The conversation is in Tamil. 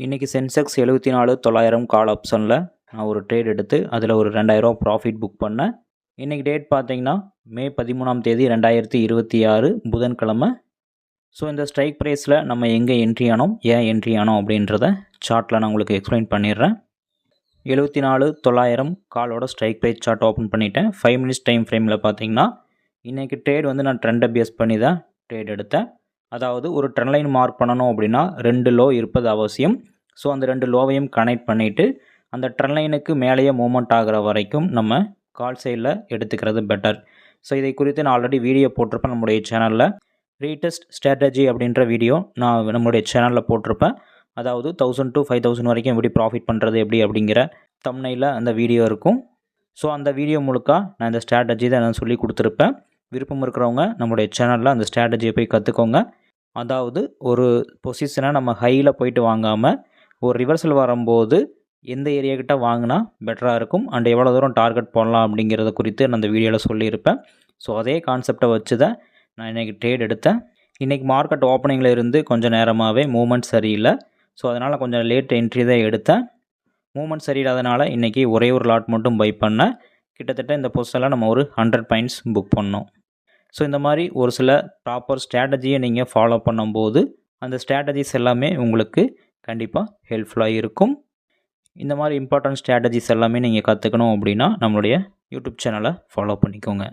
இன்றைக்கி சென்செக்ஸ் 74,900 கால் ஆப்ஷனில் நான் ஒரு ட்ரேட் எடுத்து அதில் ஒரு 2000 ப்ராஃபிட் புக் பண்ணேன். இன்றைக்கி டேட் பார்த்தீங்கன்னா மே 13ஆம் தேதி 2026 புதன்கிழமை. ஸோ இந்த ஸ்ட்ரைக் ப்ரைஸில் நம்ம எங்கே என்ட்ரி ஆனோம், ஏன் என்ட்ரி ஆனோம் அப்படின்றத சார்ட்டில் நான் உங்களுக்கு எக்ஸ்பிளைன் பண்ணிடுறேன். 74,900 காலோட ஸ்ட்ரைக் ப்ரைஸ் சார்ட் ஓப்பன் பண்ணிட்டேன். 5 மினிட்ஸ் டைம் ஃப்ரேமில் பார்த்தீங்கன்னா இன்றைக்கி ட்ரேட் வந்து நான் ட்ரெண்டை பேஸ் பண்ணி தான் ட்ரேட் எடுத்தேன். அதாவது ஒரு ட்ரெண்ட் லைன் மார்க் பண்ணணும் அப்படின்னா 2 லோ இருப்பது அவசியம். ஸோ அந்த 2 லோவையும் கனெக்ட் பண்ணிவிட்டு அந்த ட்ரெண்ட் லைனுக்கு மேலேயே மூவ்மெண்ட் ஆகிற வரைக்கும் நம்ம கால் சைடில் எடுத்துக்கிறது பெட்டர். ஸோ இதை குறித்து நான் ஆல்ரெடி வீடியோ போட்டிருப்பேன் நம்முடைய சேனலில். ரீடெஸ்ட் ஸ்ட்ராட்டஜி அப்படின்ற வீடியோ நான் நம்மளுடைய சேனலில் போட்டிருப்பேன். அதாவது 1000 to 5000 வரைக்கும் எப்படி ப்ராஃபிட் பண்ணுறது எப்படி அப்படிங்கிற தம்ப்நெயிலில் அந்த வீடியோ இருக்கும். ஸோ அந்த வீடியோ முழுக்க நான் இந்த ஸ்ட்ராட்டஜி தான் நான் சொல்லி கொடுத்துருப்பேன். விருப்பம் இருக்கிறவங்க நம்மளுடைய சேனலில் அந்த ஸ்ட்ராட்டஜியை போய் கற்றுக்கோங்க. அதாவது ஒரு பொசிஷனை நம்ம ஹையில் போயிட்டு வாங்காமல் ஒரு ரிவர்சல் வரும்போது எந்த ஏரியாக்கிட்ட வாங்கினா பெட்டராக இருக்கும் அண்ட் எவ்வளோ தூரம் டார்கெட் போடலாம் அப்படிங்கிறத குறித்து நான் அந்த வீடியோவில் சொல்லியிருப்பேன். ஸோ அதே கான்செப்டை வச்சு தான் நான் இன்றைக்கி ட்ரேட் எடுத்தேன். இன்றைக்கி மார்க்கெட் ஓப்பனிங்கில் இருந்து கொஞ்சம் நேரமாகவே மூவ்மெண்ட் சரியில்லை. ஸோ அதனால் கொஞ்சம் லேட் என்ட்ரி தான் எடுத்தேன். மூவ்மெண்ட் சரியில்லாதனால இன்றைக்கி ஒரே ஒரு லாட் மட்டும் பை பண்ணேன். கிட்டத்தட்ட இந்த பொசிஷனில் நம்ம ஒரு 100 பாயிண்ட்ஸ் புக் பண்ணோம். ஸோ இந்த மாதிரி ஒரு சில ப்ராப்பர் ஸ்ட்ராட்டஜியை நீங்கள் ஃபாலோ பண்ணும்போது அந்த ஸ்ட்ராட்டஜிஸ் எல்லாமே உங்களுக்கு கண்டிப்பாக ஹெல்ப்ஃபுல்லாக இருக்கும். இந்த மாதிரி இம்பார்ட்டன்ட் ஸ்ட்ராட்டஜிஸ் எல்லாமே நீங்கள் கற்றுக்கணும் அப்படின்னா நம்மளுடைய யூடியூப் சேனலை ஃபாலோ பண்ணிக்கோங்க.